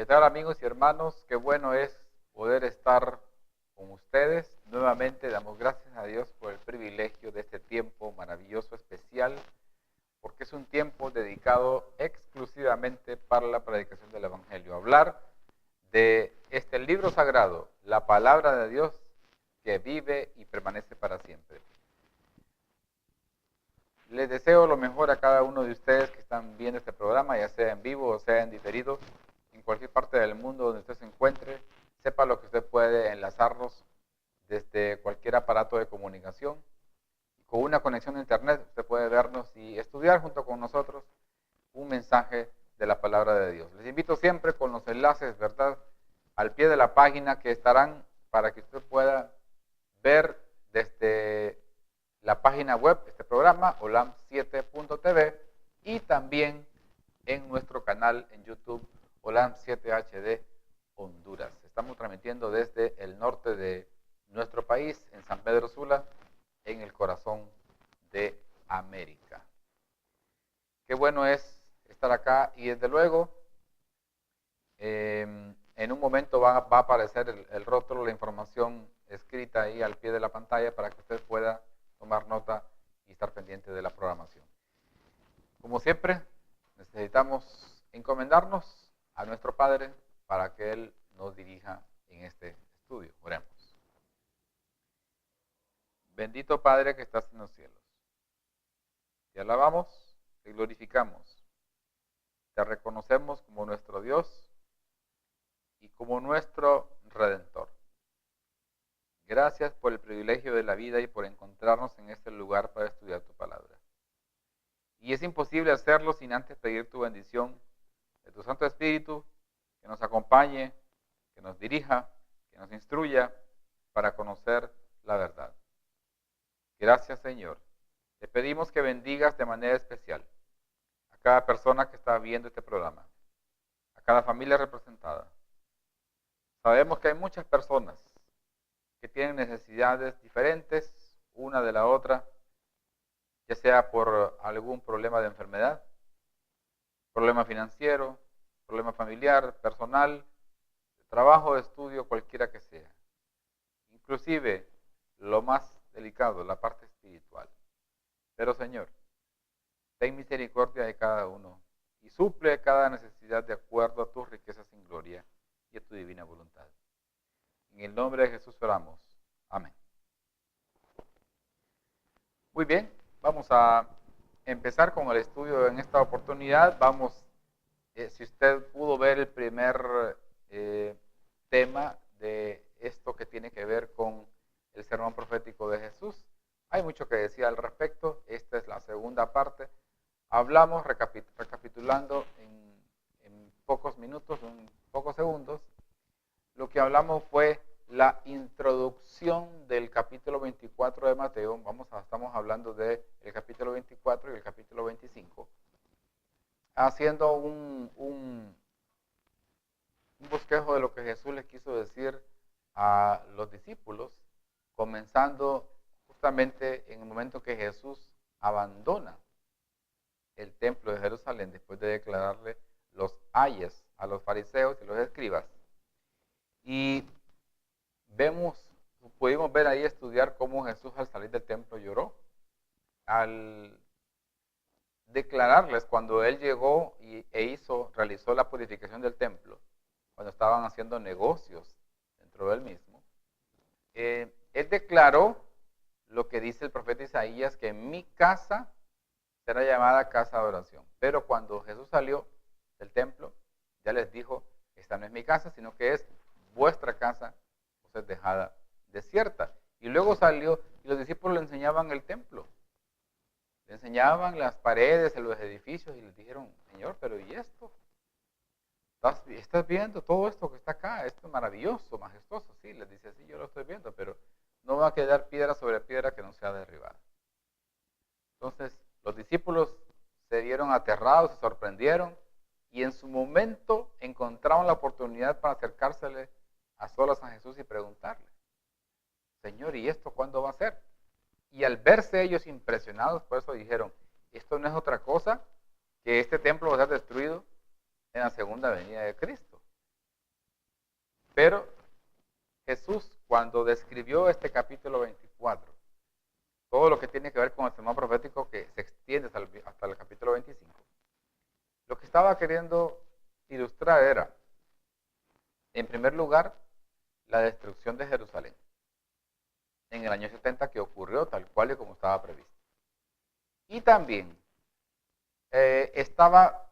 tal, amigos y hermanos? Qué bueno es poder estar con ustedes. Nuevamente damos gracias a Dios por el privilegio de este tiempo maravilloso, especial, porque es un tiempo dedicado exclusivamente para la predicación del Evangelio. Hablar de este libro sagrado, la palabra de Dios que vive y permanece para siempre. Les deseo lo mejor a cada uno de ustedes que están viendo este programa, ya sea en vivo o sea en diferido, en cualquier parte del mundo donde usted se encuentre. Sepa lo que usted puede enlazarnos desde cualquier aparato de comunicación. Con una conexión a internet usted puede vernos y estudiar junto con nosotros un mensaje de la palabra de Dios. Les invito siempre con los enlaces, ¿verdad?, al pie de la página que estarán para que usted pueda ver desde la página web este programa, olam7.tv, y también en nuestro canal en YouTube, Olam7HD Honduras. Estamos transmitiendo desde el norte de nuestro país, en San Pedro Sula, en el corazón de América. Qué bueno es estar acá y desde luego en un momento va a aparecer el rótulo, la información escrita ahí al pie de la pantalla para que usted pueda tomar nota y estar pendiente de la programación. Como siempre, necesitamos encomendarnos a nuestro Padre para que Él nos dirija en este estudio. Oremos. Bendito Padre que estás en los cielos. Te alabamos, te glorificamos, te reconocemos como nuestro Dios y como nuestro Redentor. Gracias por el privilegio de la vida y por encontrarnos en este lugar para estudiar tu palabra. Y es imposible hacerlo sin antes pedir tu bendición de tu Santo Espíritu, que nos acompañe, que nos dirija, que nos instruya para conocer la verdad. Gracias, Señor. Te pedimos que bendigas de manera especial a cada persona que está viendo este programa, a cada familia representada. Sabemos que hay muchas personas que tienen necesidades diferentes una de la otra, ya sea por algún problema de enfermedad, problema financiero, problema familiar, personal, de trabajo, de estudio, cualquiera que sea. Inclusive lo más delicado, la parte espiritual. Pero Señor, ten misericordia de cada uno y suple cada necesidad de acuerdo a tus riquezas en gloria y a tu divina voluntad. En el nombre de Jesús oramos. Amén. Muy bien, vamos a empezar con el estudio en esta oportunidad. Vamos, si usted pudo ver el primer tema de esto que tiene que ver con el sermón profético de Jesús, hay mucho que decir al respecto. Esta es la segunda parte. Hablamos, recapitulando en pocos minutos, en pocos segundos, lo que hablamos fue la introducción del capítulo 24 de Mateo. Estamos hablando del capítulo 24 y el capítulo 25, haciendo un bosquejo de lo que Jesús les quiso decir a los discípulos, comenzando justamente en el momento que Jesús abandona el templo de Jerusalén después de declararle los ayes a los fariseos y los escribas. Y pudimos ver ahí, estudiar cómo Jesús al salir del templo lloró, al declararles cuando Él llegó realizó la purificación del templo, cuando estaban haciendo negocios dentro del mismo. Él declaró lo que dice el profeta Isaías, que mi casa será llamada casa de oración. Pero cuando Jesús salió del templo, ya les dijo, esta no es mi casa, sino que es vuestra casa, os es dejada desierta. Y luego salió y los discípulos le enseñaban el templo. Le enseñaban las paredes de los edificios y les dijeron, Señor, pero ¿y esto? ¿Estás viendo todo esto que está acá? Esto es maravilloso, majestuoso. Sí, les dice, sí, yo lo estoy viendo, pero no va a quedar piedra sobre piedra que no sea derribada. Entonces, los discípulos se vieron aterrados, se sorprendieron y en su momento encontraron la oportunidad para acercársele a solas a Jesús y preguntarle, Señor, ¿y esto cuándo va a ser? Y al verse ellos impresionados, por eso dijeron, esto no es otra cosa que este templo va a ser destruido en la segunda venida de Cristo. cuando describió este capítulo 24, todo lo que tiene que ver con el sermón profético que se extiende hasta el capítulo 25, lo que estaba queriendo ilustrar era, en primer lugar, la destrucción de Jerusalén en el año 70, que ocurrió tal cual y como estaba previsto. Y también estaba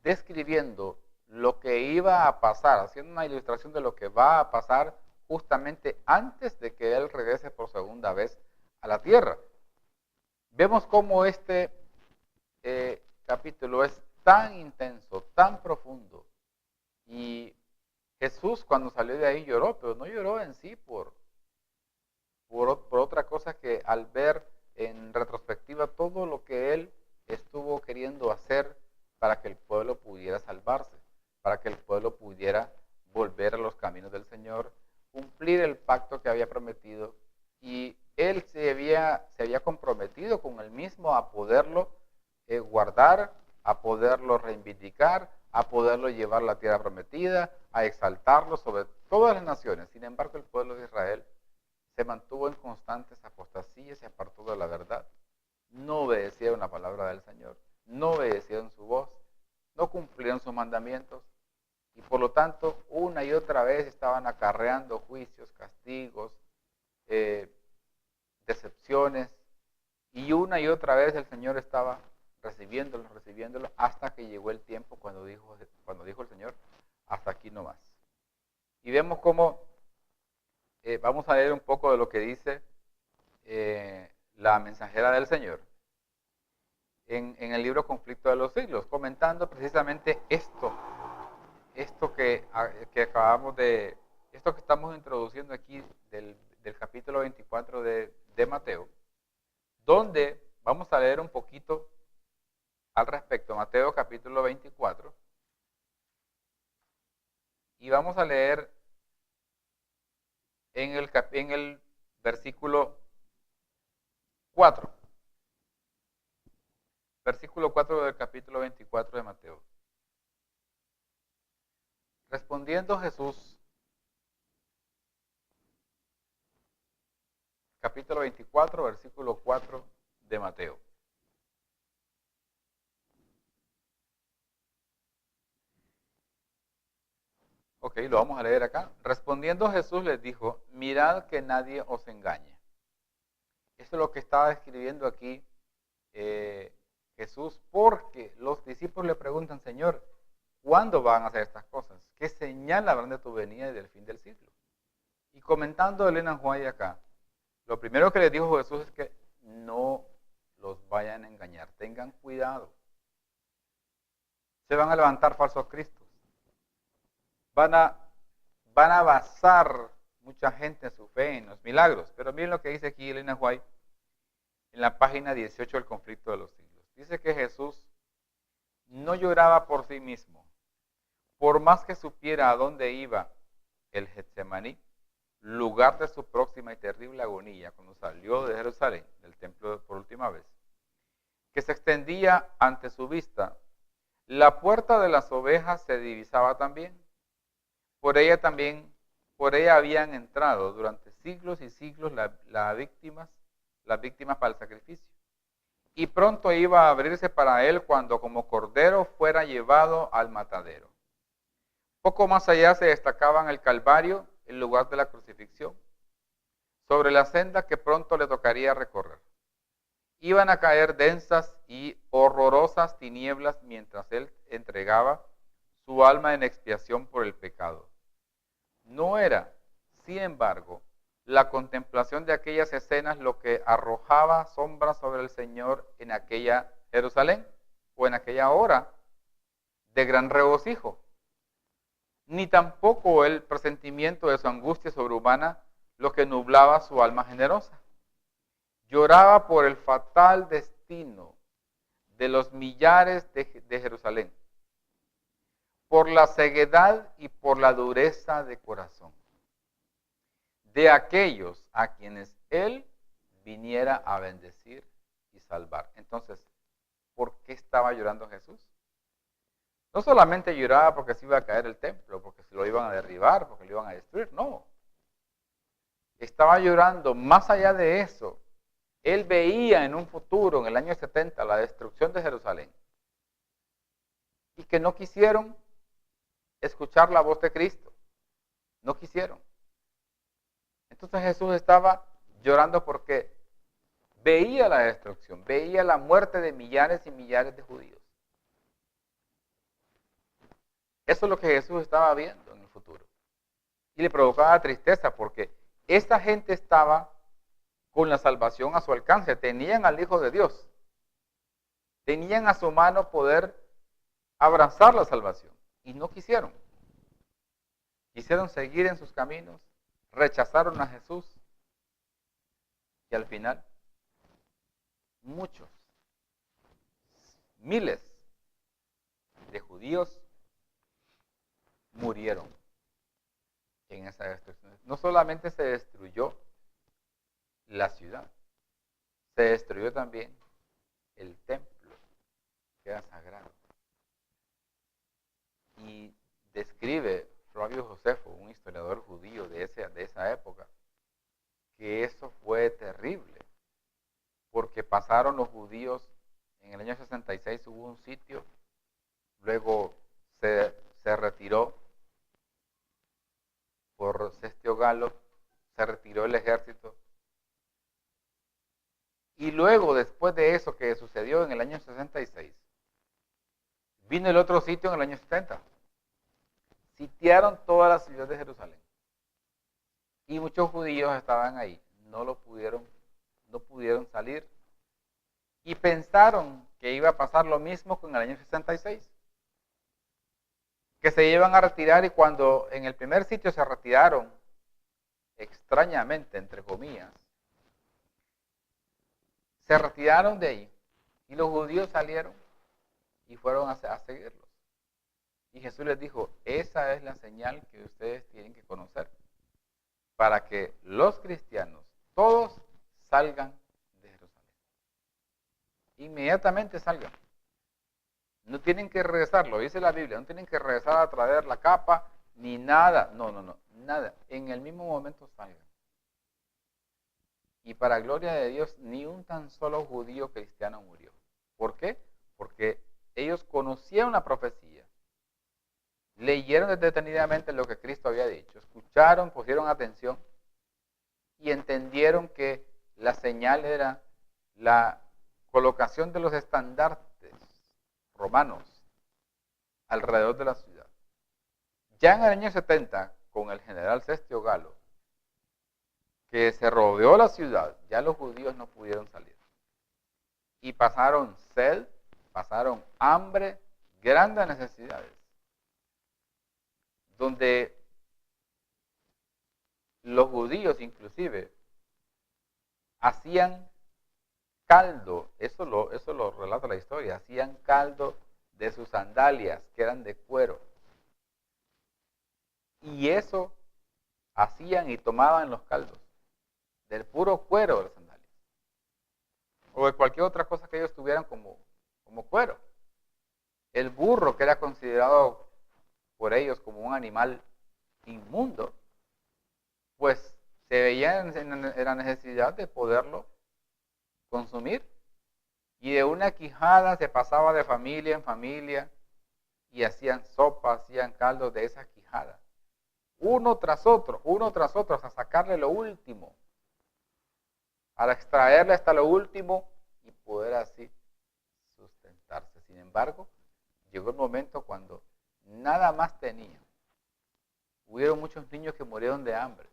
describiendo lo que iba a pasar, haciendo una ilustración de lo que va a pasar justamente antes de que Él regrese por segunda vez a la tierra. Vemos cómo este capítulo es tan intenso, tan profundo, y Jesús cuando salió de ahí lloró, pero no lloró en sí por otra cosa que al ver en retrospectiva todo lo que Él estuvo queriendo hacer para que el pueblo pudiera salvarse, para que el pueblo pudiera volver a los caminos del Señor, cumplir el pacto que había prometido, y Él se había comprometido con Él mismo a poderlo guardar, a poderlo reivindicar, a poderlo llevar a la tierra prometida, a exaltarlo sobre todas las naciones. Sin embargo, el pueblo de Israel se mantuvo en constantes apostasías y se apartó de la verdad. No obedecieron la palabra del Señor, no obedecieron su voz, no cumplieron sus mandamientos, y por lo tanto una y otra vez estaban acarreando juicios, castigos, decepciones, y una y otra vez el Señor estaba recibiéndolos, hasta que llegó el tiempo cuando dijo el Señor, hasta aquí no más. Y vemos cómo, vamos a leer un poco de lo que dice la mensajera del Señor en el libro Conflicto de los Siglos, comentando precisamente esto que estamos introduciendo aquí del capítulo 24 de Mateo, donde vamos a leer un poquito al respecto, Mateo capítulo 24, y vamos a leer en el versículo 4. Versículo 4 del capítulo 24 de Mateo. Respondiendo Jesús, capítulo 24, versículo 4 de Mateo. Ok, lo vamos a leer acá. Respondiendo Jesús les dijo, mirad que nadie os engañe. Esto es lo que estaba describiendo aquí Jesús, porque los discípulos le preguntan, Señor, ¿cuándo van a hacer estas cosas? ¿Qué señal habrán de tu venida y del fin del siglo? Y comentando Elena White acá, lo primero que les dijo Jesús es que no los vayan a engañar, tengan cuidado. Se van a levantar falsos cristos. Van a basar mucha gente en su fe, en los milagros. Pero miren lo que dice aquí Elena White en la página 18 del Conflicto de los Siglos. Dice que Jesús no lloraba por sí mismo. Por más que supiera a dónde iba el Getsemaní, lugar de su próxima y terrible agonía, cuando salió de Jerusalén, del templo por última vez, que se extendía ante su vista, la puerta de las ovejas se divisaba también. Por ella habían entrado durante siglos y siglos las víctimas para el sacrificio. Y pronto iba a abrirse para él cuando como cordero fuera llevado al matadero. Poco más allá se destacaban el Calvario, el lugar de la crucifixión, sobre la senda que pronto le tocaría recorrer. Iban a caer densas y horrorosas tinieblas mientras él entregaba su alma en expiación por el pecado. No era, sin embargo, la contemplación de aquellas escenas lo que arrojaba sombras sobre el Señor en aquella Jerusalén o en aquella hora de gran regocijo, ni tampoco el presentimiento de su angustia sobrehumana lo que nublaba su alma generosa. Lloraba por el fatal destino de los millares de Jerusalén, por la ceguedad y por la dureza de corazón de aquellos a quienes él viniera a bendecir y salvar. Entonces, ¿por qué estaba llorando Jesús? No solamente lloraba porque se iba a caer el templo, porque se lo iban a derribar, porque lo iban a destruir, no. Estaba llorando más allá de eso. Él veía en un futuro, en el año 70, la destrucción de Jerusalén. Y que no quisieron escuchar la voz de Cristo. No quisieron. Entonces Jesús estaba llorando porque veía la destrucción, veía la muerte de millares y millares de judíos. Eso es lo que Jesús estaba viendo en el futuro. Y le provocaba tristeza porque esta gente estaba con la salvación a su alcance. Tenían al Hijo de Dios. Tenían a su mano poder abrazar la salvación. Y no quisieron. Quisieron seguir en sus caminos. Rechazaron a Jesús. Y al final, muchos, miles de judíos murieron en esa destrucción. No solamente se destruyó la ciudad, se destruyó también el templo, que era sagrado. Y describe Flavio Josefo, un historiador judío de esa época, que eso fue terrible, porque pasaron los judíos, en el año 66 hubo un sitio, luego se retiró por Sestio Galo, se retiró el ejército, y luego, después de eso que sucedió en el año 66, vino el otro sitio en el año 70. Sitiaron toda la ciudad de Jerusalén. Y muchos judíos estaban ahí. No pudieron salir. Y pensaron que iba a pasar lo mismo con el año 66. Que se iban a retirar y cuando en el primer sitio se retiraron, extrañamente, entre comillas, se retiraron de ahí. Y los judíos salieron y fueron a seguirlos. Y Jesús les dijo, esa es la señal que ustedes tienen que conocer para que los cristianos, todos, salgan de Jerusalén. Inmediatamente salgan. No tienen que regresar, lo dice la Biblia, no tienen que regresar a traer la capa, ni nada. No, nada. En el mismo momento salgan. Y para gloria de Dios, ni un tan solo judío cristiano murió. ¿Por qué? Porque ellos conocían la profecía. Leyeron detenidamente lo que Cristo había dicho, escucharon, pusieron atención y entendieron que la señal era la colocación de los estandartes romanos alrededor de la ciudad. Ya en el año 70, con el general Sestio Galo, que se rodeó la ciudad, ya los judíos no pudieron salir. Y pasaron sed, pasaron hambre, grandes necesidades. Donde los judíos inclusive hacían caldo, eso lo relata la historia, hacían caldo de sus sandalias que eran de cuero. Y eso hacían y tomaban los caldos, del puro cuero de las sandalias. O de cualquier otra cosa que ellos tuvieran como cuero. El burro, que era considerado por ellos como un animal inmundo, pues se veían en la necesidad de poderlo consumir. Y de una quijada se pasaba de familia en familia y hacían sopa, hacían caldo de esa quijada. Uno tras otro, hasta sacarle lo último, para extraerle hasta lo último y poder así sustentarse. Sin embargo, llegó el momento cuando nada más tenían. Hubieron muchos niños que murieron de hambre.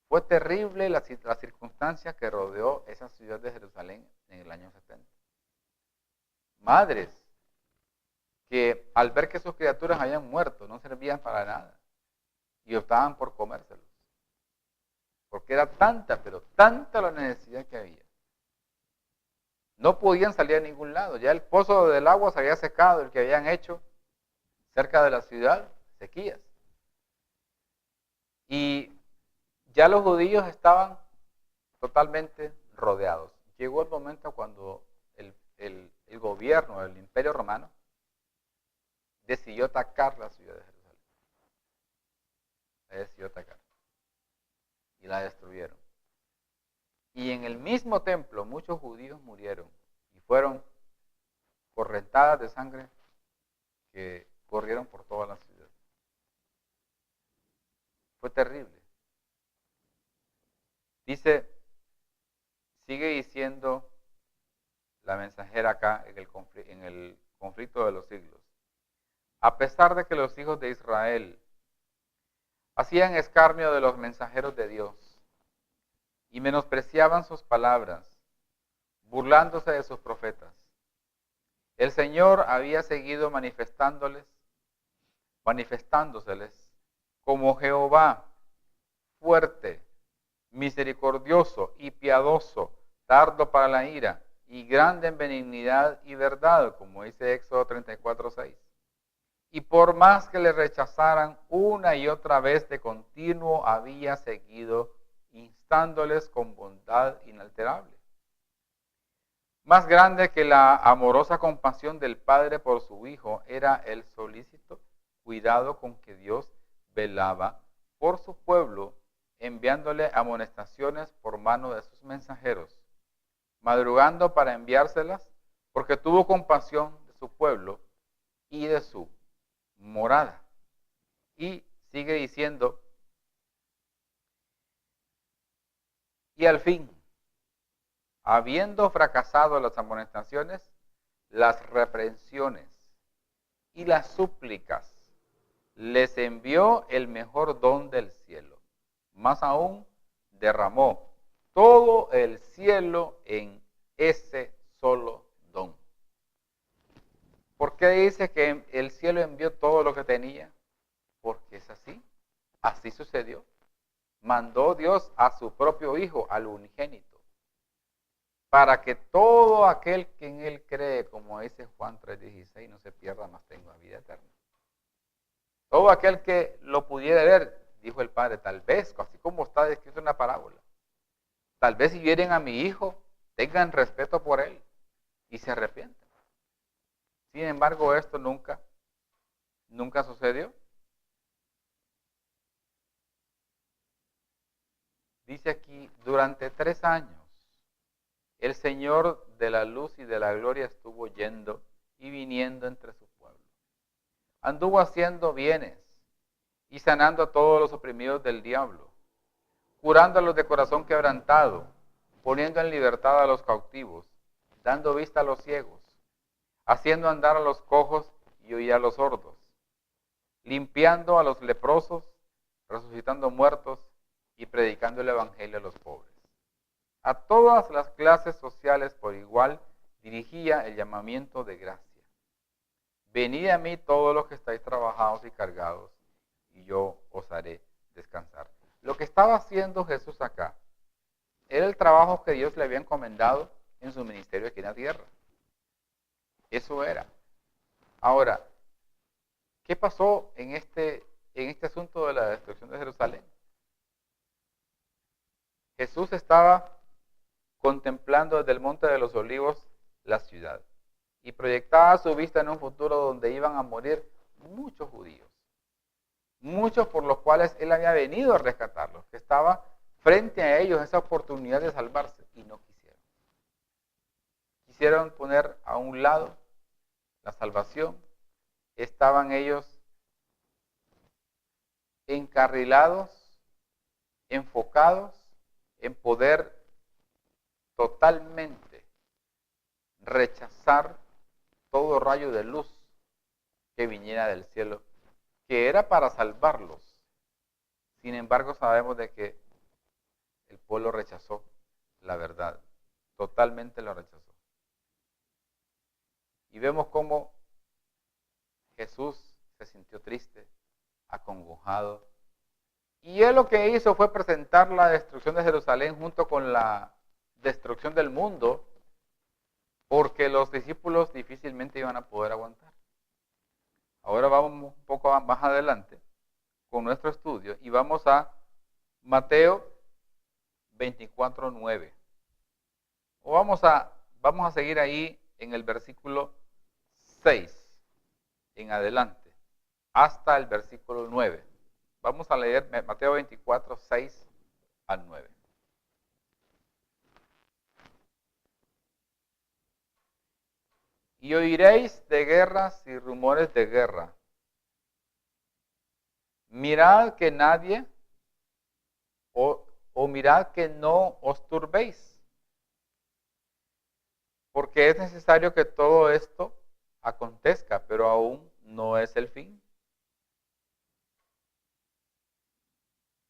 Fue terrible la circunstancia que rodeó esa ciudad de Jerusalén en el año 70. Madres que al ver que sus criaturas habían muerto, no servían para nada y optaban por comérselos. Porque era tanta, pero tanta la necesidad que había. No podían salir a ningún lado. Ya el pozo del agua se había secado, el que habían hecho cerca de la ciudad, sequías. Y ya los judíos estaban totalmente rodeados. Llegó el momento cuando el gobierno del Imperio Romano decidió atacar la ciudad de Jerusalén. La decidió atacar. Y la destruyeron. Y en el mismo templo muchos judíos murieron y fueron correntadas de sangre que corrieron por toda la ciudad. Fue terrible. Dice, sigue diciendo la mensajera acá en el conflicto de los siglos. A pesar de que los hijos de Israel hacían escarnio de los mensajeros de Dios y menospreciaban sus palabras, burlándose de sus profetas, el Señor había seguido manifestándoseles como Jehová, fuerte, misericordioso y piadoso, tardo para la ira y grande en benignidad y verdad, como dice Éxodo 34:6. Y por más que le rechazaran una y otra vez de continuo, había seguido instándoles con bondad inalterable. Más grande que la amorosa compasión del Padre por su Hijo era el solícito cuidado con que Dios velaba por su pueblo, enviándole amonestaciones por mano de sus mensajeros, madrugando para enviárselas, porque tuvo compasión de su pueblo y de su morada. Y sigue diciendo, y al fin, habiendo fracasado las amonestaciones, las reprensiones y las súplicas, les envió el mejor don del cielo. Más aún, derramó todo el cielo en ese solo don. ¿Por qué dice que el cielo envió todo lo que tenía? Porque es así. Así sucedió. Mandó Dios a su propio Hijo, al unigénito, para que todo aquel que en Él cree, como dice Juan 3:16, no se pierda, mas tenga vida eterna. Todo aquel que lo pudiera ver, dijo el Padre, tal vez, así como está descrito en la parábola, tal vez si vieren a mi Hijo, tengan respeto por Él y se arrepientan. Sin embargo, esto nunca sucedió. Dice aquí, durante 3 años, el Señor de la luz y de la gloria estuvo yendo y viniendo entre su pueblo. Anduvo haciendo bienes y sanando a todos los oprimidos del diablo, curando a los de corazón quebrantado, poniendo en libertad a los cautivos, dando vista a los ciegos, haciendo andar a los cojos y oír a los sordos, limpiando a los leprosos, resucitando muertos y predicando el evangelio a los pobres. A todas las clases sociales por igual dirigía el llamamiento de gracia. Venid a mí todos los que estáis trabajados y cargados, y yo os haré descansar. Lo que estaba haciendo Jesús acá era el trabajo que Dios le había encomendado en su ministerio aquí en la tierra. Eso era. Ahora, ¿qué pasó en este asunto de la destrucción de Jerusalén? Jesús estaba contemplando desde el Monte de los Olivos la ciudad y proyectaba su vista en un futuro donde iban a morir muchos judíos, muchos por los cuales Él había venido a rescatarlos, que estaba frente a ellos esa oportunidad de salvarse y no quisieron. Quisieron poner a un lado la salvación, estaban ellos encarrilados, enfocados en poder totalmente rechazar todo rayo de luz que viniera del cielo, que era para salvarlos. Sin embargo, sabemos de que el pueblo rechazó la verdad, totalmente lo rechazó. Y vemos cómo Jesús se sintió triste, acongojado, y Él lo que hizo fue presentar la destrucción de Jerusalén junto con la destrucción del mundo, porque los discípulos difícilmente iban a poder aguantar. Ahora vamos un poco más adelante con nuestro estudio y vamos a Mateo 24:9. Vamos a seguir ahí en el versículo 6. en adelante, hasta el versículo 9. Vamos a leer Mateo 24, 6 al 9. Y oiréis de guerras y rumores de guerra. Mirad que nadie, o mirad que no os turbéis, porque es necesario que todo esto acontezca, pero aún no es el fin.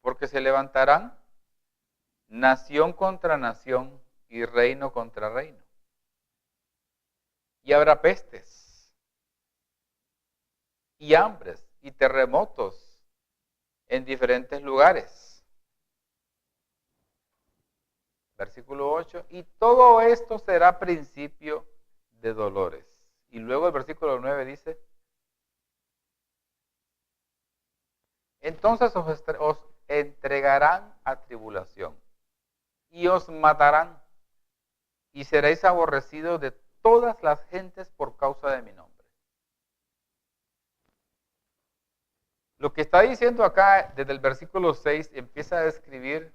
Porque se levantarán nación contra nación y reino contra reino. Y habrá pestes y hambres y terremotos en diferentes lugares. Versículo 8, y todo esto será principio de dolores. Y luego el versículo 9 dice, entonces os entregarán a tribulación y os matarán y seréis aborrecidos de todas las gentes por causa de mi nombre. Lo que está diciendo acá desde el versículo 6 empieza a describir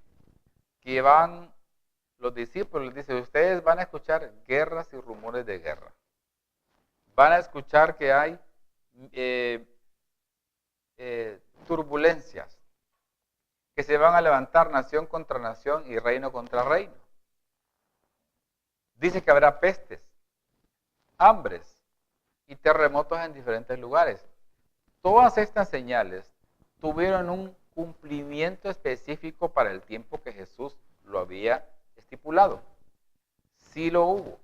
que van los discípulos, dice, ustedes van a escuchar guerras y rumores de guerra. Van a escuchar que hay turbulencias, que se van a levantar nación contra nación y reino contra reino. Dice que habrá pestes, hambres y terremotos en diferentes lugares. Todas estas señales tuvieron un cumplimiento específico para el tiempo que Jesús lo había estipulado. Sí lo hubo.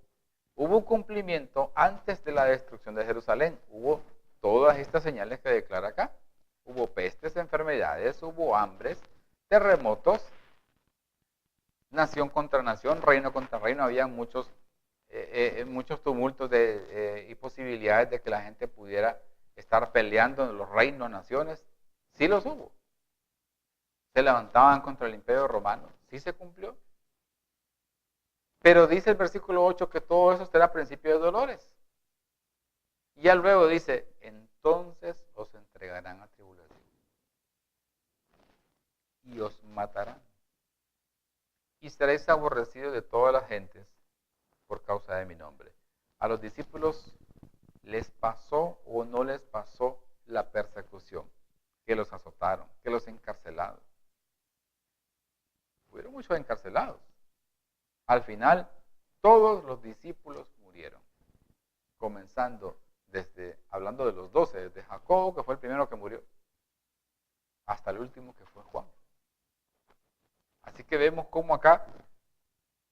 Hubo un cumplimiento antes de la destrucción de Jerusalén. Hubo todas estas señales que declara acá. Hubo pestes, enfermedades, hubo hambres, terremotos, nación contra nación, reino contra reino. Había muchos tumultos y posibilidades de que la gente pudiera estar peleando en los reinos, naciones. Sí los hubo. Se levantaban contra el imperio romano. Sí se cumplió. Pero dice el versículo 8 que todo eso será principio de dolores. Y ya luego dice, entonces os entregarán a tribulación y os matarán. Y seréis aborrecidos de todas las gentes por causa de mi nombre. A los discípulos les pasó o no les pasó la persecución, que los azotaron, que los encarcelaron. Hubieron muchos encarcelados. Al final, todos los discípulos murieron, comenzando hablando de los 12, desde Jacobo, que fue el primero que murió, hasta el último que fue Juan. Así que vemos cómo acá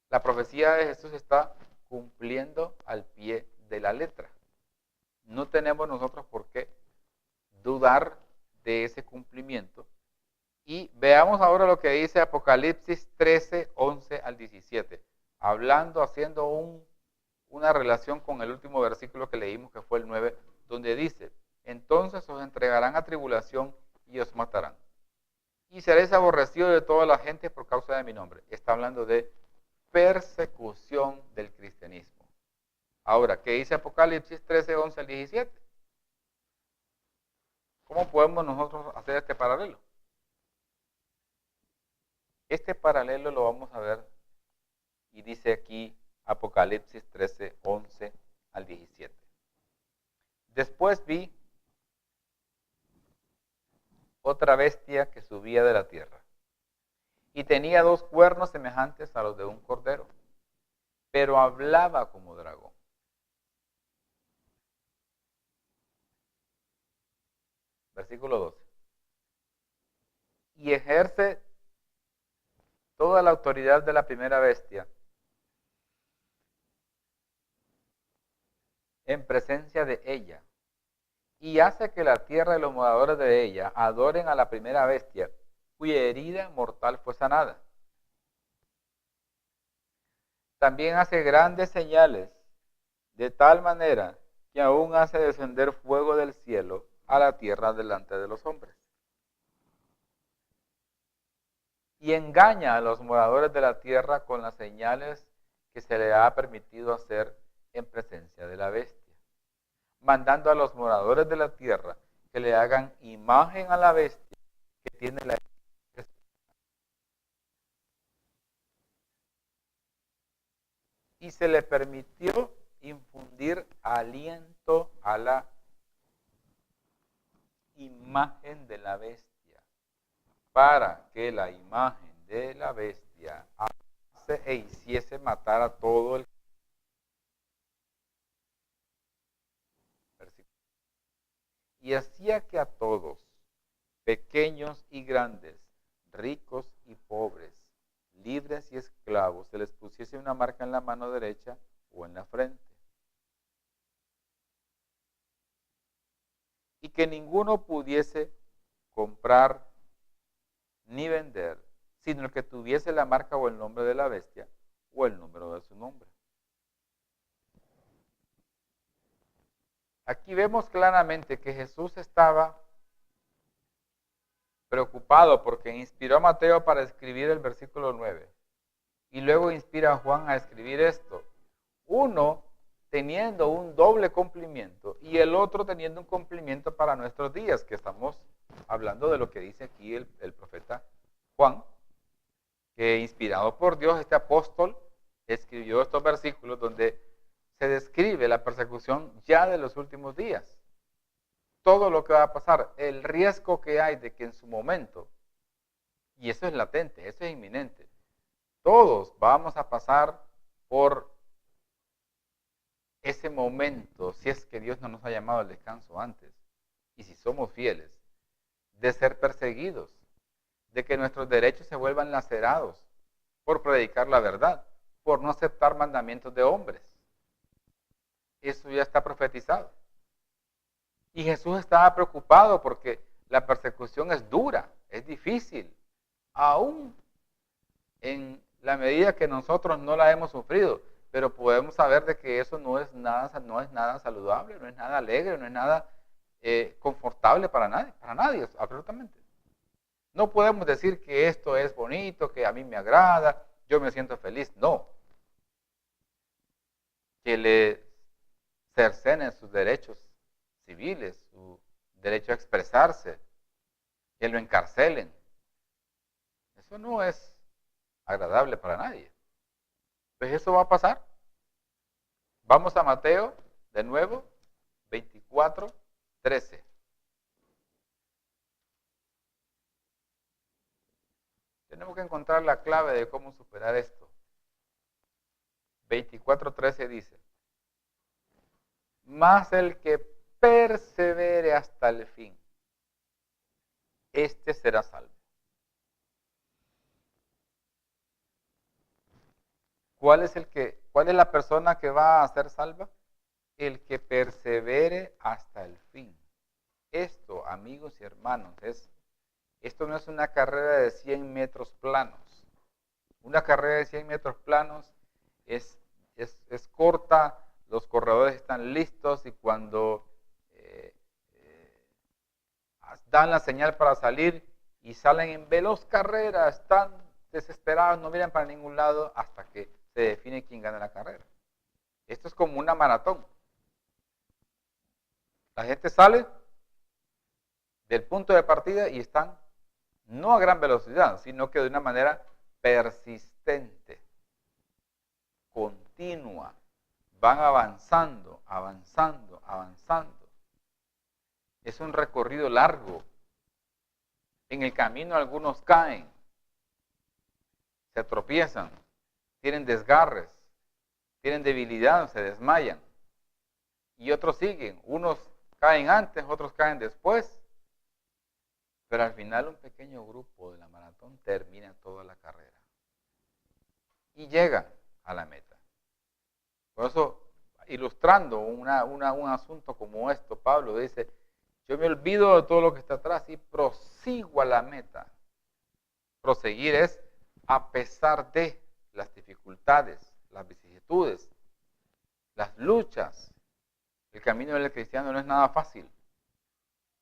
la profecía de Jesús está cumpliendo al pie de la letra. No tenemos nosotros por qué dudar de ese cumplimiento. Y veamos ahora lo que dice Apocalipsis 13, 11 al 17. Haciendo una relación con el último versículo que leímos, que fue el 9, donde dice, entonces os entregarán a tribulación y os matarán. Y seréis aborrecidos de toda la gente por causa de mi nombre. Está hablando de persecución del cristianismo. Ahora, ¿qué dice Apocalipsis 13, 11 al 17? ¿Cómo podemos nosotros hacer este paralelo? Este paralelo lo vamos a ver y dice aquí Apocalipsis 13, 11 al 17. Después vi otra bestia que subía de la tierra y tenía 2 cuernos semejantes a los de un cordero, pero hablaba como dragón. Versículo 12. Y ejerce toda la autoridad de la primera bestia en presencia de ella, y hace que la tierra y los moradores de ella adoren a la primera bestia, cuya herida mortal fue sanada. También hace grandes señales, de tal manera que aún hace descender fuego del cielo a la tierra delante de los hombres. Y engaña a los moradores de la tierra con las señales que se le ha permitido hacer en presencia de la bestia, mandando a los moradores de la tierra que le hagan imagen a la bestia que tiene la... Y se le permitió infundir aliento a la imagen de la bestia, para que la imagen de la bestia hace e hiciese matar a todo el versículo. Y hacía que a todos, pequeños y grandes, ricos y pobres, libres y esclavos, se les pusiese una marca en la mano derecha o en la frente. Y que ninguno pudiese comprar ni vender, sino el que tuviese la marca o el nombre de la bestia o el número de su nombre. Aquí vemos claramente que Jesús estaba preocupado porque inspiró a Mateo para escribir el versículo 9 y luego inspira a Juan a escribir esto. Uno teniendo un doble cumplimiento y el otro teniendo un cumplimiento para nuestros días, que estamos hablando de lo que dice aquí el profeta Juan, que inspirado por Dios, este apóstol escribió estos versículos donde se describe la persecución ya de los últimos días. Todo lo que va a pasar, el riesgo que hay de que en su momento, y eso es latente, eso es inminente, todos vamos a pasar por ese momento, si es que Dios no nos ha llamado al descanso antes, y si somos fieles, de ser perseguidos, de que nuestros derechos se vuelvan lacerados por predicar la verdad, por no aceptar mandamientos de hombres. Eso ya está profetizado. Y Jesús estaba preocupado porque la persecución es dura, es difícil, aún en la medida que nosotros no la hemos sufrido, pero podemos saber de que eso no es nada saludable, no es nada alegre, no es nada confortable para nadie, absolutamente. No podemos decir que esto es bonito, que a mí me agrada, yo me siento feliz, no. Que le cercenen sus derechos civiles, su derecho a expresarse, que lo encarcelen. Eso no es agradable para nadie. Pues eso va a pasar. Vamos a Mateo, de nuevo, 24, 13. Tenemos que encontrar la clave de cómo superar esto. 24:13 dice: mas el que persevere hasta el fin, este será salvo. ¿Cuál es la persona que va a ser salva? El que persevere hasta el fin. Esto, amigos y hermanos, esto no es una carrera de 100 metros planos. Una carrera de 100 metros planos es corta, los corredores están listos y cuando dan la señal para salir y salen en veloz carrera, están desesperados, no miran para ningún lado hasta que se define quién gana la carrera. Esto es como una maratón. La gente sale del punto de partida y están no a gran velocidad, sino que de una manera persistente, continua. Van avanzando, avanzando, avanzando. Es un recorrido largo. En el camino algunos caen, se tropiezan, tienen desgarres, tienen debilidad, se desmayan. Y otros siguen. Unos caen antes, otros caen después. Pero al final un pequeño grupo de la maratón termina toda la carrera. Y llega a la meta. Por eso, ilustrando un asunto como esto, Pablo dice: yo me olvido de todo lo que está atrás y prosigo a la meta. Proseguir es a pesar de las dificultades, las vicisitudes, las luchas. El camino del cristiano no es nada fácil,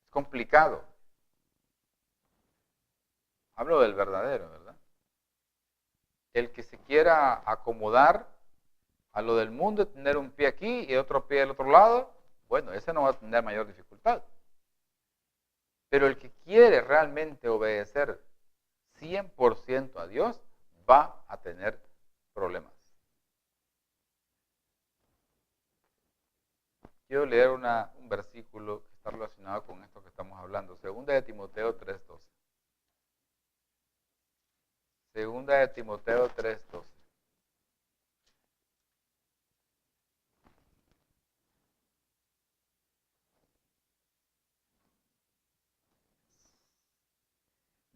es complicado. Hablo del verdadero, ¿verdad? El que se quiera acomodar a lo del mundo, tener un pie aquí y otro pie del otro lado, bueno, ese no va a tener mayor dificultad. Pero el que quiere realmente obedecer 100% a Dios va a tener problemas. Quiero leer un versículo que está relacionado con esto que estamos hablando. Segunda de Timoteo 3:12. Segunda de Timoteo 3:12.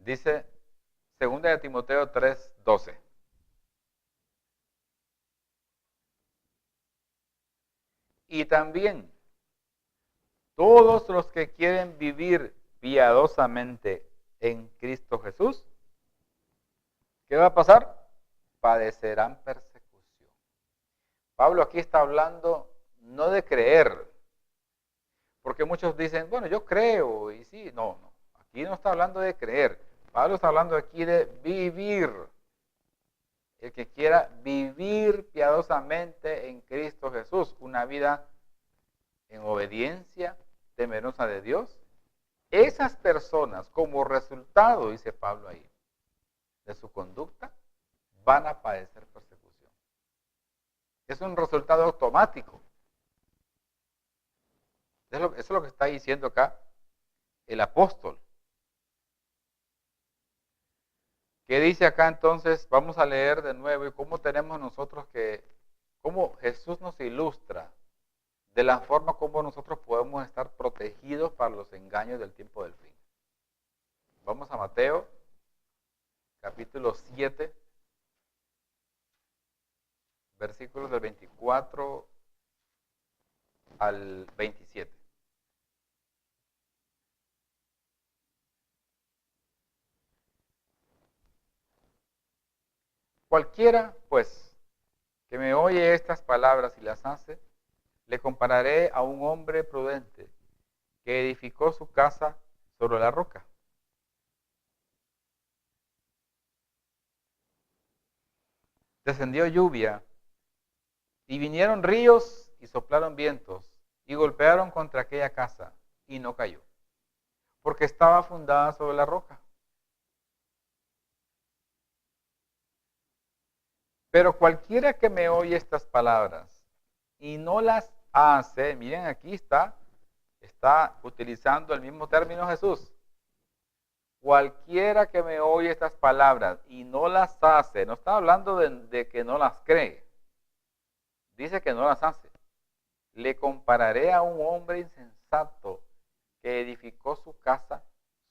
Dice, segunda de Timoteo 3:12. Y también todos los que quieren vivir piadosamente en Cristo Jesús, ¿qué va a pasar? Padecerán persecución. Pablo aquí está hablando no de creer, porque muchos dicen, bueno, yo creo, y sí, no, aquí no está hablando de creer. Pablo está hablando aquí de vivir. El que quiera vivir piadosamente en Cristo Jesús, una vida en obediencia, temerosa de Dios, esas personas, como resultado, dice Pablo ahí, de su conducta, van a padecer persecución. Es un resultado automático. Eso es lo que está diciendo acá el apóstol. ¿Qué dice acá entonces? Vamos a leer de nuevo y cómo tenemos nosotros cómo Jesús nos ilustra de la forma como nosotros podemos estar protegidos para los engaños del tiempo del fin. Vamos a Mateo, capítulo 7, versículos del 24 al 27. Cualquiera, pues, que me oye estas palabras y las hace, le compararé a un hombre prudente que edificó su casa sobre la roca. Descendió lluvia y vinieron ríos y soplaron vientos y golpearon contra aquella casa y no cayó, porque estaba fundada sobre la roca. Pero cualquiera que me oye estas palabras y no las hace, miren aquí está utilizando el mismo término Jesús. Cualquiera que me oye estas palabras y no las hace, no está hablando de que no las cree, dice que no las hace. Le compararé a un hombre insensato que edificó su casa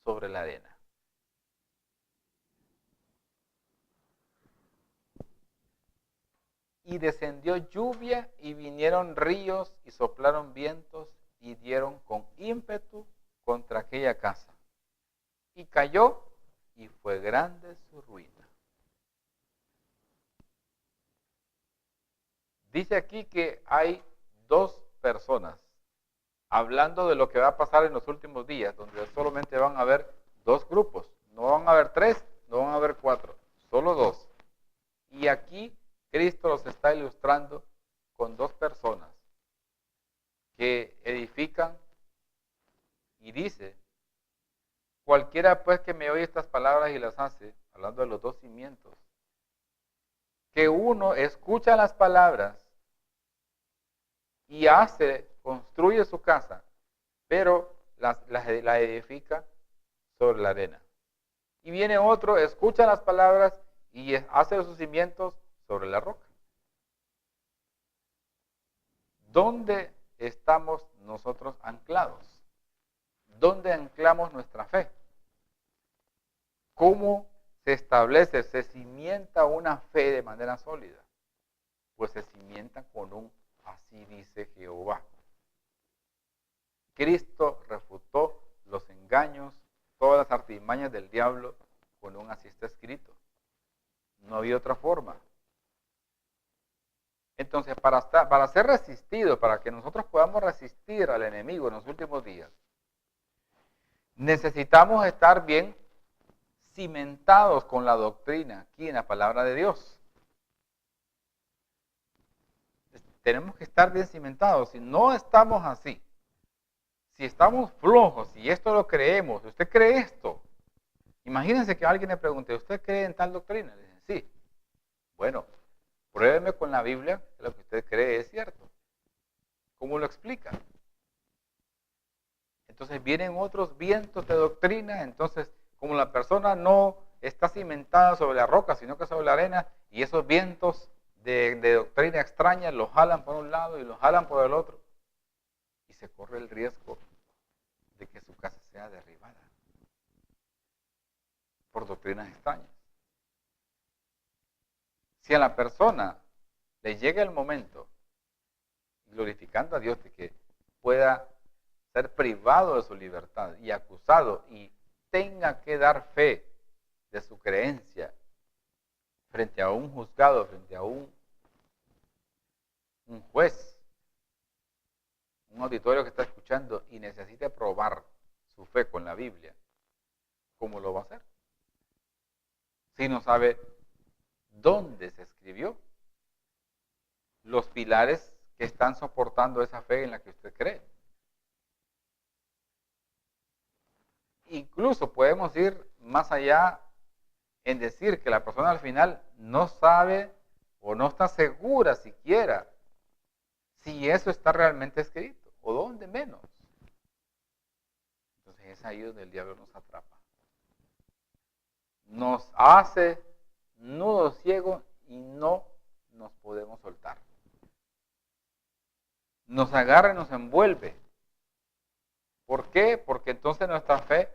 sobre la arena. Y descendió lluvia y vinieron ríos y soplaron vientos y dieron con ímpetu contra aquella casa. Y cayó y fue grande su ruina. Dice aquí que hay dos personas hablando de lo que va a pasar en los últimos días, donde solamente van a haber dos grupos. No van a haber tres, no van a haber cuatro, solo dos. Y aquí Cristo los está ilustrando con dos personas que edifican y dice, cualquiera pues que me oye estas palabras y las hace, hablando de los dos cimientos, que uno escucha las palabras y construye su casa, pero la edifica sobre la arena. Y viene otro, escucha las palabras y hace sus cimientos sobre la roca. ¿Dónde estamos nosotros anclados? ¿Dónde anclamos nuestra fe? ¿Cómo se establece, se cimienta una fe de manera sólida? Pues se cimienta con un así dice Jehová. Cristo refutó los engaños, todas las artimañas del diablo con un así está escrito. No había otra forma. Entonces, para ser resistido, para que nosotros podamos resistir al enemigo en los últimos días, necesitamos estar bien cimentados con la doctrina aquí en la palabra de Dios. Tenemos que estar bien cimentados. Si no estamos así, Si estamos flojos, si esto lo creemos, ¿usted cree esto? Imagínense que alguien le pregunte, ¿usted cree en tal doctrina? Le dicen, sí. Bueno, pruébeme con la Biblia que lo que usted cree es cierto. ¿Cómo lo explica? Entonces vienen otros vientos de doctrina, entonces como la persona no está cimentada sobre la roca, sino que sobre la arena, y esos vientos de doctrina extraña los jalan por un lado y los jalan por el otro, y se corre el riesgo de que su casa sea derribada por doctrinas extrañas. Si a la persona le llega el momento, glorificando a Dios, de que pueda ser privado de su libertad y acusado y tenga que dar fe de su creencia frente a un juzgado, frente a un juez, un auditorio que está escuchando y necesite probar su fe con la Biblia, ¿cómo lo va a hacer? Si no sabe dónde se escribió, los pilares que están soportando esa fe en la que usted cree. Incluso podemos ir más allá en decir que la persona al final no sabe o no está segura siquiera si eso está realmente escrito o dónde menos. Entonces es ahí donde el diablo nos atrapa. Nos hace nudo ciego y no nos podemos soltar. Nos agarra y nos envuelve. ¿Por qué? Porque entonces nuestra fe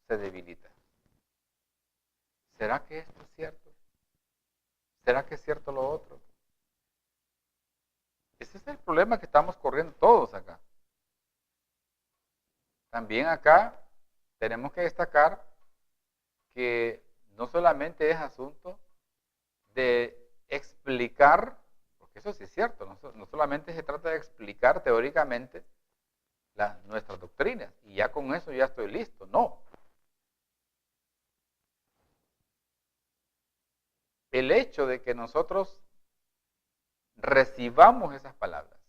se debilita. ¿Será que esto es cierto? ¿Será que es cierto lo otro? Ese es el problema que estamos corriendo todos acá. También acá tenemos que destacar que no solamente es asunto de explicar, porque eso sí es cierto, no solamente se trata de explicar teóricamente nuestras doctrinas y ya con eso ya estoy listo, no. El hecho de que nosotros recibamos esas palabras,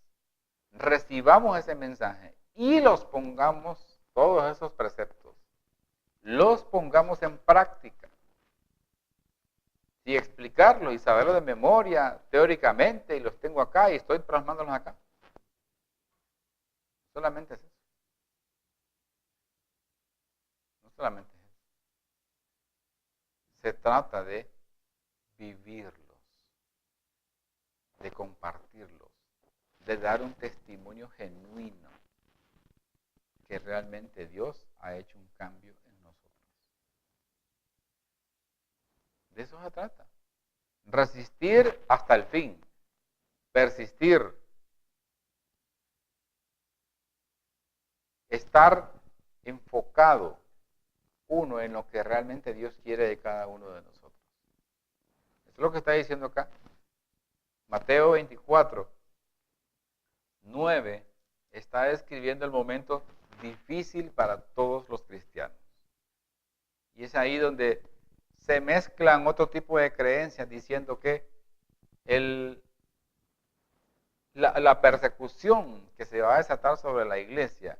recibamos ese mensaje y los pongamos, todos esos preceptos, los pongamos en práctica. Y explicarlo y saberlo de memoria, teóricamente, y los tengo acá y estoy plasmándolos acá. Solamente es eso. No solamente es eso. Se trata de vivirlos, de compartirlos, de dar un testimonio genuino que realmente Dios ha hecho un cambio en nosotros. De eso se trata. Resistir hasta el fin. Persistir. Estar enfocado uno en lo que realmente Dios quiere de cada uno de nosotros. Eso es lo que está diciendo acá. Mateo 24, 9 está describiendo el momento difícil para todos los cristianos. Y es ahí donde se mezclan otro tipo de creencias diciendo que la persecución que se va a desatar sobre la iglesia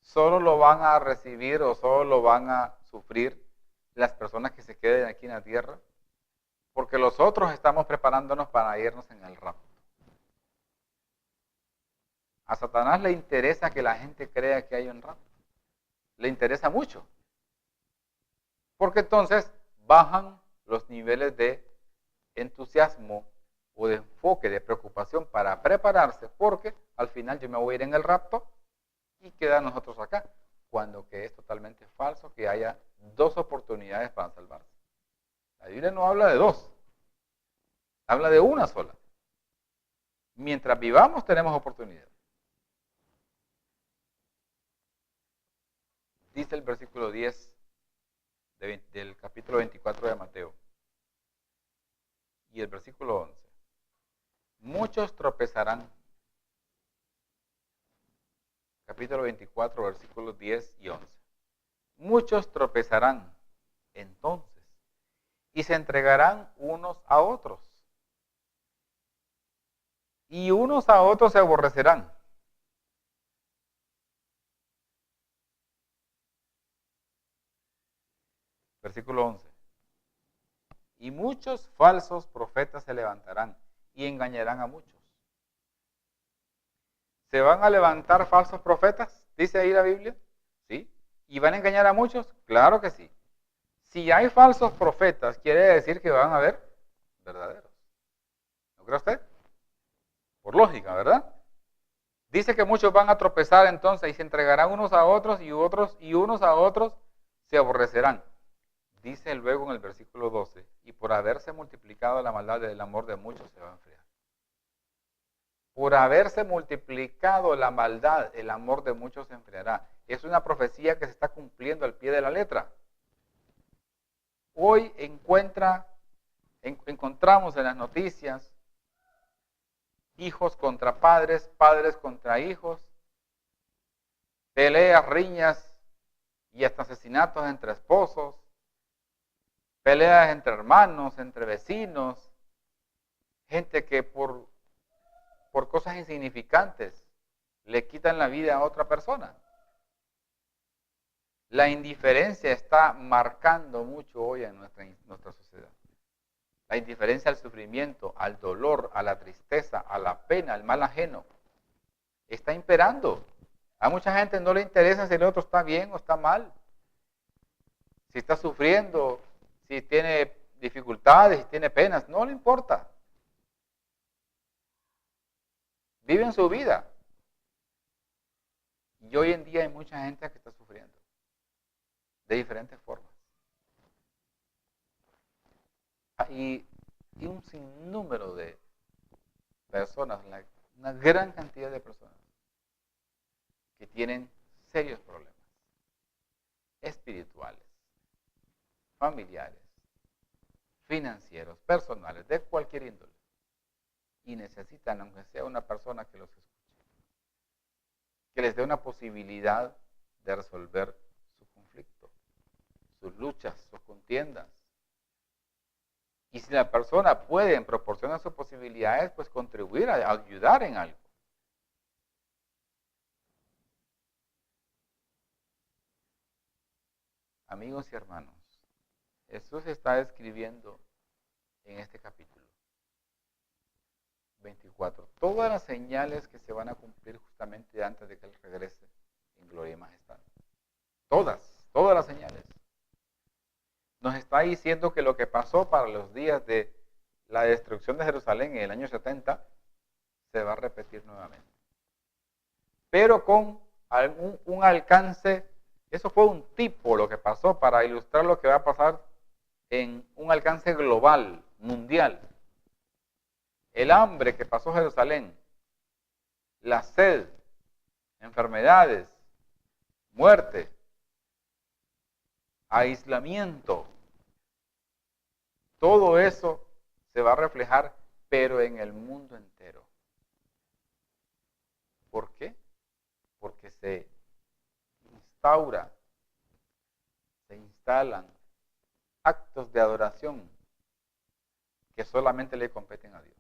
solo lo van a recibir o solo lo van a sufrir las personas que se queden aquí en la tierra, porque los otros estamos preparándonos para irnos en el rapto. A Satanás le interesa que la gente crea que hay un rapto. Le interesa mucho. Porque entonces bajan los niveles de entusiasmo o de enfoque, de preocupación para prepararse, porque al final yo me voy a ir en el rapto y quedan nosotros acá, cuando que es totalmente falso que haya dos oportunidades para salvarse. La Biblia no habla de dos, habla de una sola. Mientras vivamos tenemos oportunidad. Dice el versículo 10 del capítulo 24 de Mateo y el versículo 11. Muchos tropezarán. Capítulo 24, versículos 10 y 11. Muchos tropezarán entonces y se entregarán unos a otros. Y unos a otros se aborrecerán. Versículo 11. Y muchos falsos profetas se levantarán y engañarán a muchos. ¿Se van a levantar falsos profetas? ¿Dice ahí la Biblia? ¿Sí? ¿Y van a engañar a muchos? Claro que sí. Si hay falsos profetas, quiere decir que van a haber verdaderos. ¿No cree usted? Por lógica, ¿verdad? Dice que muchos van a tropezar entonces y se entregarán unos a otros y unos a otros se aborrecerán. Dice luego en el versículo 12, y por haberse multiplicado la maldad del amor de muchos se va a enfriar. Por haberse multiplicado la maldad, el amor de muchos se enfriará. Es una profecía que se está cumpliendo al pie de la letra. Hoy encontramos en las noticias hijos contra padres, padres contra hijos, peleas, riñas y hasta asesinatos entre esposos, peleas entre hermanos, entre vecinos, gente que por cosas insignificantes le quitan la vida a otra persona. La indiferencia está marcando mucho hoy en nuestra sociedad. La indiferencia al sufrimiento, al dolor, a la tristeza, a la pena, al mal ajeno, está imperando. A mucha gente no le interesa si el otro está bien o está mal, si está sufriendo, si tiene dificultades, si tiene penas, no le importa. Viven su vida. Y hoy en día hay mucha gente que está sufriendo de diferentes formas. Y un sinnúmero de personas, una gran cantidad de personas que tienen serios problemas espirituales, familiares, financieros, personales, de cualquier índole. Y necesitan, aunque sea una persona que los escuche, que les dé una posibilidad de resolver su conflicto, sus luchas, sus contiendas. Y si la persona puede, en proporción a sus posibilidades, pues contribuir a ayudar en algo. Amigos y hermanos, Jesús está escribiendo en este capítulo 24 todas las señales que se van a cumplir justamente antes de que Él regrese en gloria y majestad. Todas las señales. Nos está diciendo que lo que pasó para los días de la destrucción de Jerusalén en el año 70 se va a repetir nuevamente. Pero con un alcance, eso fue un tipo lo que pasó para ilustrar lo que va a pasar en un alcance global, mundial. El hambre que pasó Jerusalén, la sed, enfermedades, muerte, aislamiento, todo eso se va a reflejar, pero en el mundo entero. ¿Por qué? Porque se instalan actos de adoración que solamente le competen a Dios.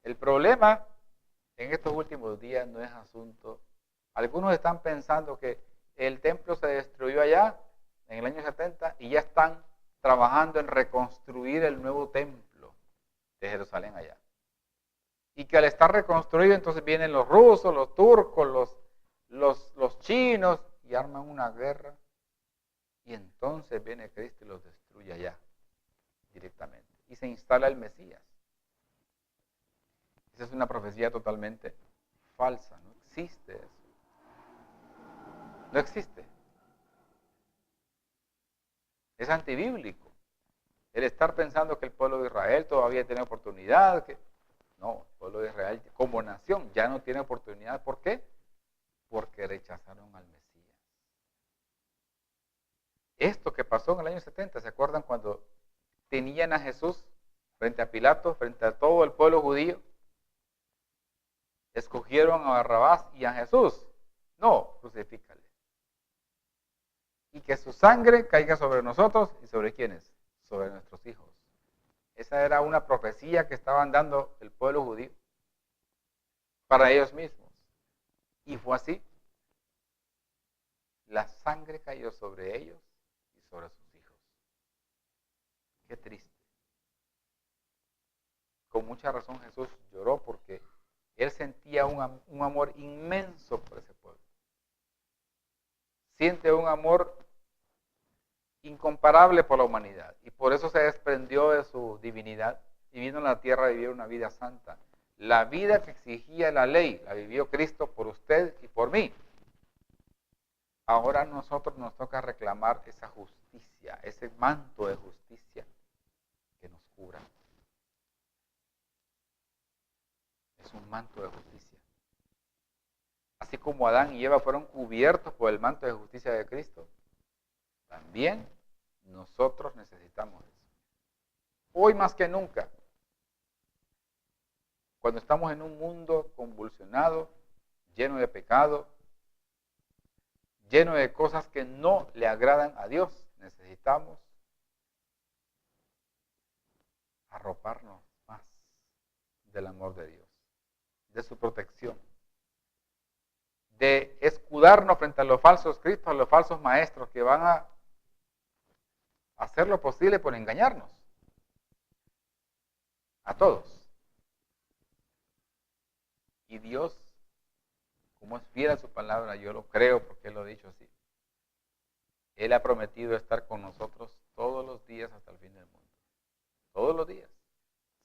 El problema en estos últimos días no es asunto. Algunos están pensando que el templo se destruyó allá en el año 70 y ya están trabajando en reconstruir el nuevo templo de Jerusalén allá. Y que al estar reconstruido entonces vienen los rusos, los turcos, los chinos y arman una guerra. Y entonces viene Cristo y los destruye allá directamente. Y se instala el Mesías. Esa es una profecía totalmente falsa. No existe eso. No existe. Es antibíblico. El estar pensando que el pueblo de Israel todavía tiene oportunidad. No, el pueblo de Israel como nación ya no tiene oportunidad. ¿Por qué? Porque rechazaron al Mesías. Esto que pasó en el año 70, ¿se acuerdan cuando tenían a Jesús frente a Pilato, frente a todo el pueblo judío? Escogieron a Barrabás y a Jesús. No, crucifícale. Y que su sangre caiga sobre nosotros y sobre quiénes, sobre nuestros hijos. Esa era una profecía que estaban dando el pueblo judío para ellos mismos. Y fue así. La sangre cayó sobre ellos y sobre sus hijos. Qué triste. Con mucha razón Jesús lloró porque él sentía un amor inmenso por ese pueblo. Siente un amor incomparable por la humanidad y por eso se desprendió de su divinidad y vino a la tierra a vivir una vida santa. La vida que exigía la ley la vivió Cristo por usted y por mí. Ahora a nosotros nos toca reclamar esa justicia, ese manto de justicia que nos cubra. Es un manto de justicia. Así como Adán y Eva fueron cubiertos por el manto de justicia de Cristo, también nosotros necesitamos eso. Hoy más que nunca, cuando estamos en un mundo convulsionado, lleno de pecado, lleno de cosas que no le agradan a Dios, necesitamos arroparnos más del amor de Dios, de su protección, de escudarnos frente a los falsos cristos, a los falsos maestros que van a hacer lo posible por engañarnos. A todos. Y Dios, como es fiel a su palabra, yo lo creo porque Él lo ha dicho así. Él ha prometido estar con nosotros todos los días hasta el fin del mundo. Todos los días,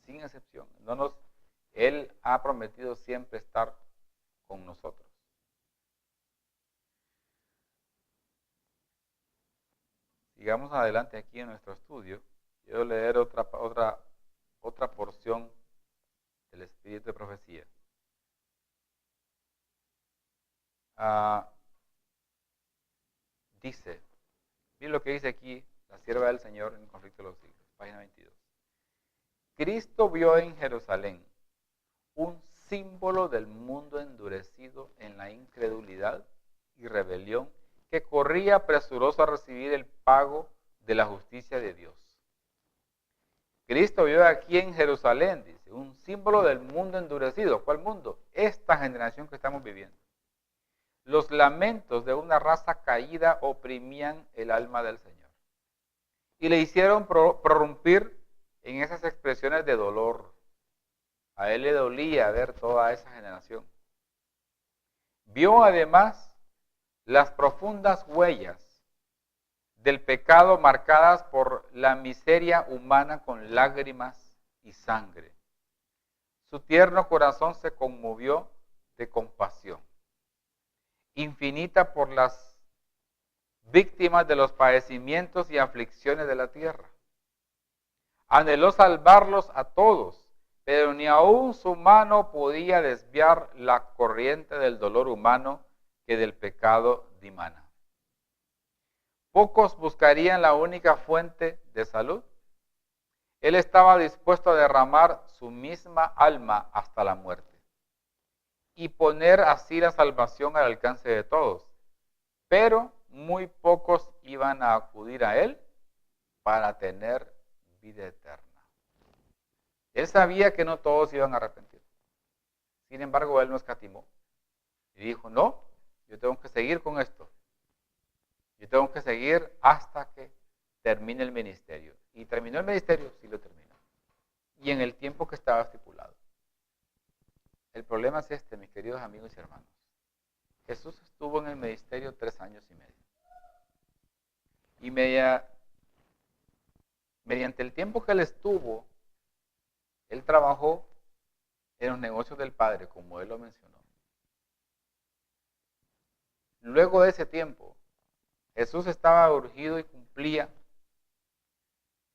sin excepción. Él ha prometido siempre estar con nosotros. Sigamos adelante aquí en nuestro estudio. Quiero leer otra porción del Espíritu de Profecía. Dice, miren lo que dice aquí la sierva del Señor en el conflicto de los siglos, página 22. Cristo vio en Jerusalén un símbolo del mundo endurecido en la incredulidad y rebelión que corría presuroso a recibir el pago de la justicia de Dios. Cristo vio aquí en Jerusalén, dice, un símbolo del mundo endurecido. ¿Cuál mundo? Esta generación que estamos viviendo. Los lamentos de una raza caída oprimían el alma del Señor y le hicieron prorrumpir en esas expresiones de dolor. A Él le dolía ver toda esa generación. Vio además las profundas huellas del pecado marcadas por la miseria humana con lágrimas y sangre. Su tierno corazón se conmovió de compasión infinita por las víctimas de los padecimientos y aflicciones de la tierra. Anheló salvarlos a todos, pero ni aún su mano podía desviar la corriente del dolor humano que del pecado dimana. Pocos buscarían la única fuente de salud. Él estaba dispuesto a derramar su misma alma hasta la muerte y poner así la salvación al alcance de todos. Pero muy pocos iban a acudir a Él para tener vida eterna. Él sabía que no todos iban a arrepentir. Sin embargo, Él no escatimó. Y dijo, no, yo tengo que seguir con esto. Yo tengo que seguir hasta que termine el ministerio. Y terminó el ministerio, sí lo terminó. Y en el tiempo que estaba estipulado. El problema es este, mis queridos amigos y hermanos. Jesús estuvo en el ministerio 3 años y medio. Y mediante el tiempo que Él estuvo, Él trabajó en los negocios del Padre, como Él lo mencionó. Luego de ese tiempo, Jesús estaba urgido y cumplía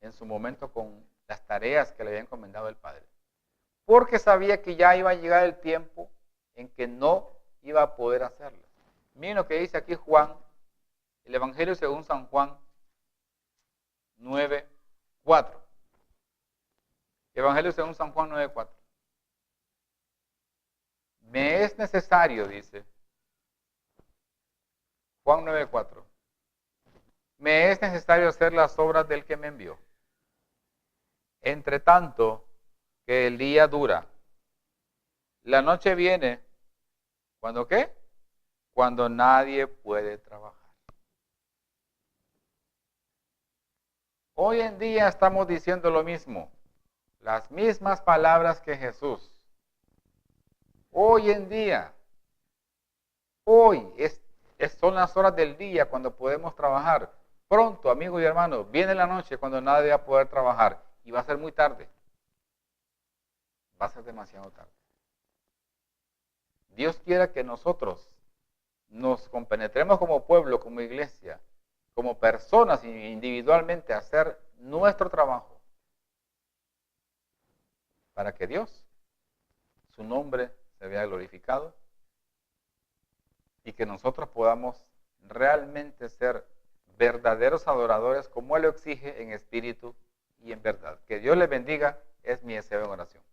en su momento con las tareas que le había encomendado el Padre. Porque sabía que ya iba a llegar el tiempo en que no iba a poder hacerlo. Miren lo que dice aquí Juan, el Evangelio según San Juan 9:4. Evangelio según San Juan 9:4. Me es necesario, dice Juan 9:4. Me es necesario hacer las obras del que me envió. Entre tanto que el día dura, la noche viene, ¿cuándo qué? Cuando nadie puede trabajar. Hoy en día estamos diciendo lo mismo, las mismas palabras que Jesús. Hoy en día, hoy son las horas del día cuando podemos trabajar. Pronto, amigos y hermanos, viene la noche cuando nadie va a poder trabajar y va a ser muy tarde. Va a ser demasiado tarde. Dios quiere que nosotros nos compenetremos como pueblo, como iglesia, como personas individualmente a hacer nuestro trabajo para que Dios, su nombre, se vea glorificado y que nosotros podamos realmente ser verdaderos adoradores como Él lo exige en espíritu y en verdad. Que Dios les bendiga, es mi deseo en oración.